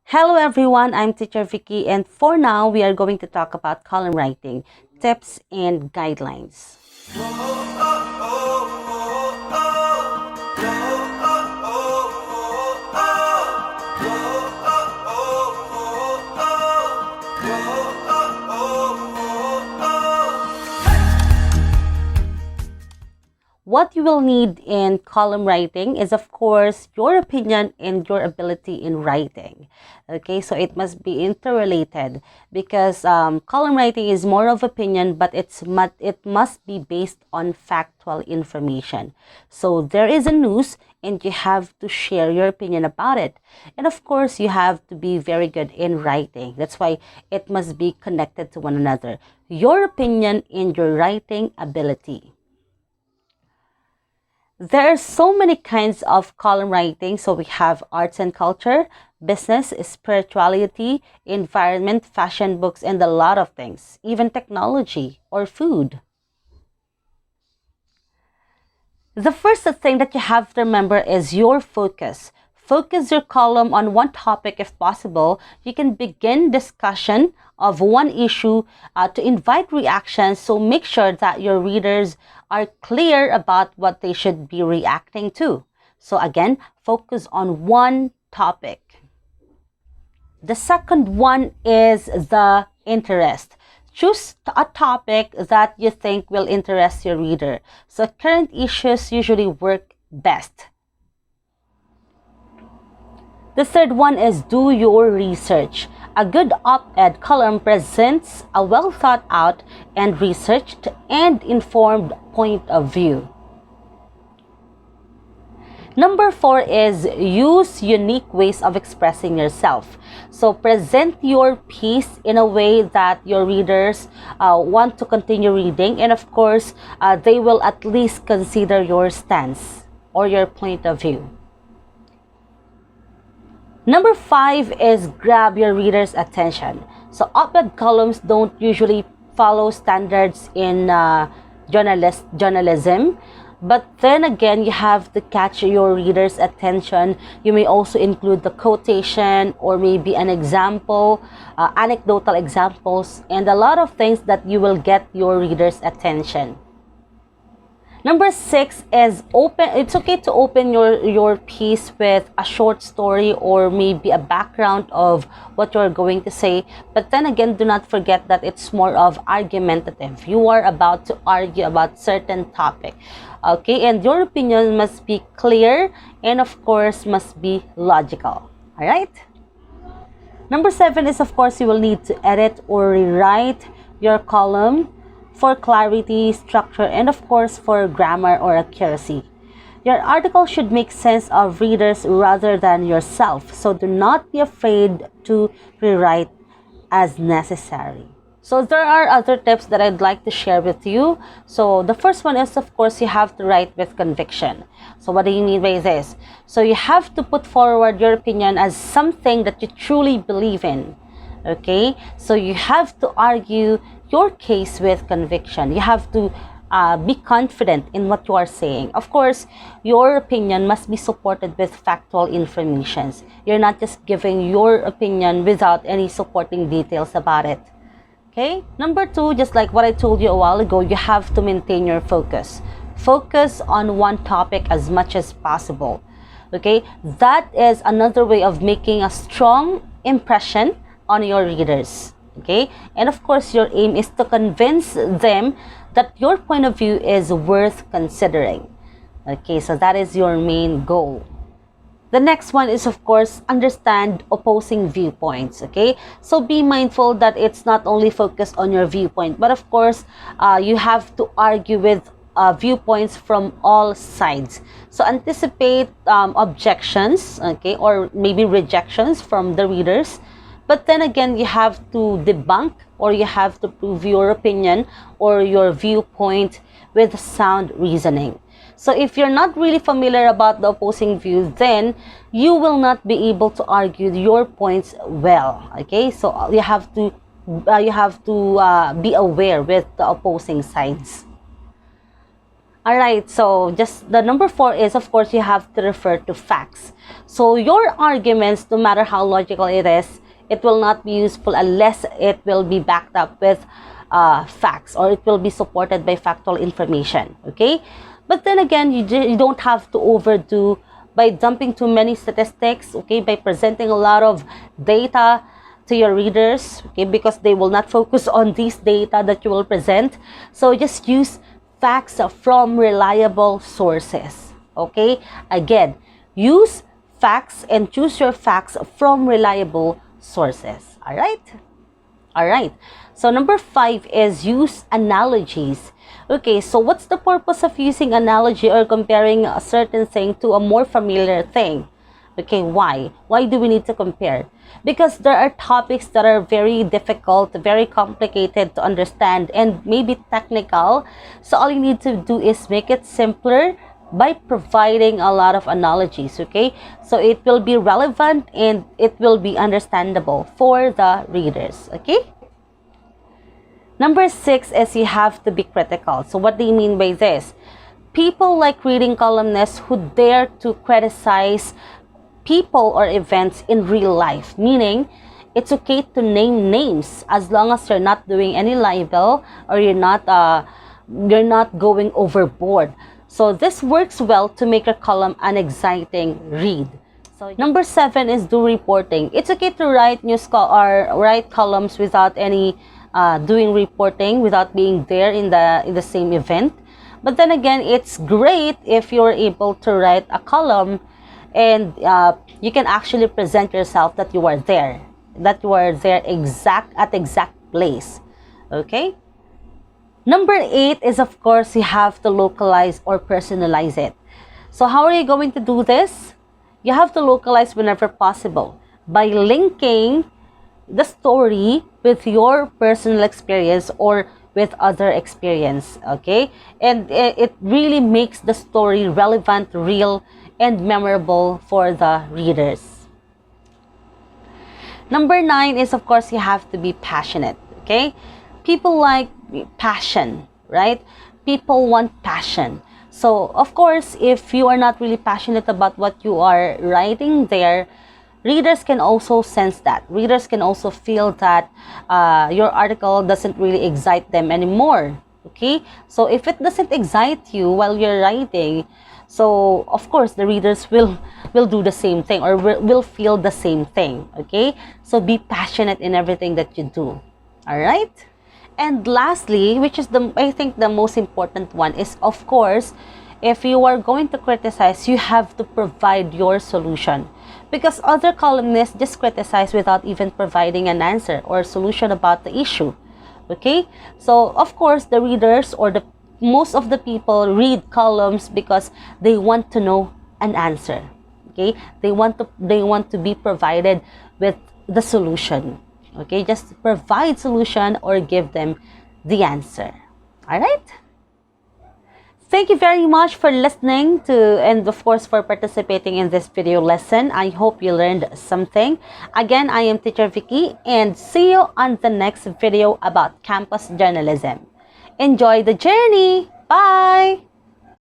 Hello everyone, I'm Teacher Vicky, and for now we are going to talk about column writing tips and guidelines. What you will need in column writing is, of course, your opinion and your ability in writing. Okay, so it must be interrelated because column writing is more of opinion, but it must be based on factual information. So there is a news, and you have to share your opinion about it. And of course, you have to be very good in writing. That's why it must be connected to one another. Your opinion and your writing ability. There are so many kinds of column writing. So we have arts and culture, business, spirituality, environment, fashion, books, and a lot of things, even technology or food. The first thing that you have to remember is your focus. Focus your column on one topic if possible. You can begin discussion of one issue to invite reactions. So make sure that your readers are clear about what they should be reacting to. So again, focus on one topic. The second one is the interest. Choose a topic that you think will interest your reader. So current issues usually work best. The third one is do your research. A good op-ed column presents a well thought out and researched and informed point of view. Number 4 is use unique ways of expressing yourself. So present your piece in a way that your readers want to continue reading, and of course, they will at least consider your stance or your point of view. Number 5 is grab your reader's attention. So op-ed columns don't usually follow standards in journalism. But then again, you have to catch your reader's attention. You may also include the quotation or maybe an example, anecdotal examples, and a lot of things that you will get your reader's attention. Number 6 is open. It's okay to open your piece with a short story or maybe a background of what you're going to say. But then again, do not forget that it's more of argumentative. You are about to argue about certain topic. Okay, and your opinion must be clear and of course must be logical. All right? Number 7 is, of course, you will need to edit or rewrite your column for clarity, structure, and of course for grammar or accuracy. Your article should make sense of readers rather than yourself, so do not be afraid to rewrite as necessary. So there are other tips that I'd like to share with you. So the first one is, of course, you have to write with conviction. So what do you mean by this? So you have to put forward your opinion as something that you truly believe in. Okay, so you have to argue your case with conviction. You have to be confident in what you are saying. Of course, your opinion must be supported with factual information. You're not just giving your opinion without any supporting details about it. Okay, number 2, just like what I told you a while ago, you have to maintain your focus. Focus on one topic as much as possible. Okay, that is another way of making a strong impression on your readers. Okay, and of course your aim is to convince them that your point of view is worth considering. Okay, so that is your main goal. The next one is, of course, understand opposing viewpoints. Okay, so be mindful that it's not only focused on your viewpoint, but of course you have to argue with viewpoints from all sides. So anticipate objections, okay, or maybe rejections from the readers. But then again, you have to debunk or you have to prove your opinion or your viewpoint with sound reasoning. So if you're not really familiar about the opposing view, then you will not be able to argue your points well. Okay, so you have to be aware with the opposing sides. All right, so just the number 4 is, of course, you have to refer to facts. So your arguments, no matter how logical it is, it will not be useful unless it will be backed up with facts, or it will be supported by factual information, okay? But then again, you don't have to overdo by dumping too many statistics, okay, by presenting a lot of data to your readers, okay, because they will not focus on these data that you will present. So just use facts from reliable sources, okay? Again, use facts and choose your facts from reliable sources. All right? All right. So number 5 is use analogies. Okay, so what's the purpose of using analogy or comparing a certain thing to a more familiar thing? Okay, why? Why do we need to compare? Because there are topics that are very difficult, very complicated to understand, and maybe technical. So all you need to do is make it simpler by providing a lot of analogies, okay? So it will be relevant and it will be understandable for the readers, okay? Number 6 is you have to be critical. So what do you mean by this? People like reading columnists who dare to criticize people or events in real life, meaning it's okay to name names as long as you're not doing any libel or you're not going overboard. So this works well to make your column an exciting read. So number 7 is do reporting. It's okay to write or write columns without any doing reporting, without being there in the same event. But then again, it's great if you're able to write a column and you can actually present yourself that you are there, at exact place, okay? Number 8 is, of course, you have to localize or personalize it. So how are you going to do this? You have to localize whenever possible by linking the story with your personal experience or with other experience, okay? And it really makes the story relevant, real, and memorable for the readers. Number 9 is, of course, you have to be passionate, okay? People like passion, right? People want passion. So, of course, if you are not really passionate about what you are writing there, readers can also sense that. Readers can also feel that your article doesn't really excite them anymore, okay? So, if it doesn't excite you while you're writing, so of course the readers will do the same thing, or will feel the same thing, okay? So be passionate in everything that you do. All right? And lastly, which is I think the most important one, is, of course, if you are going to criticize, you have to provide your solution, because other columnists just criticize without even providing an answer or solution about the issue, okay? So of course the readers, or most of the people read columns because they want to know an answer, okay? They want to be provided with the solution, okay? Just provide solution or give them the answer. All right? Thank you very much for listening to, and of course for participating in this video lesson. I hope you learned something. Again, I am Teacher Vicky, and see you on the next video about campus journalism. Enjoy the journey. Bye!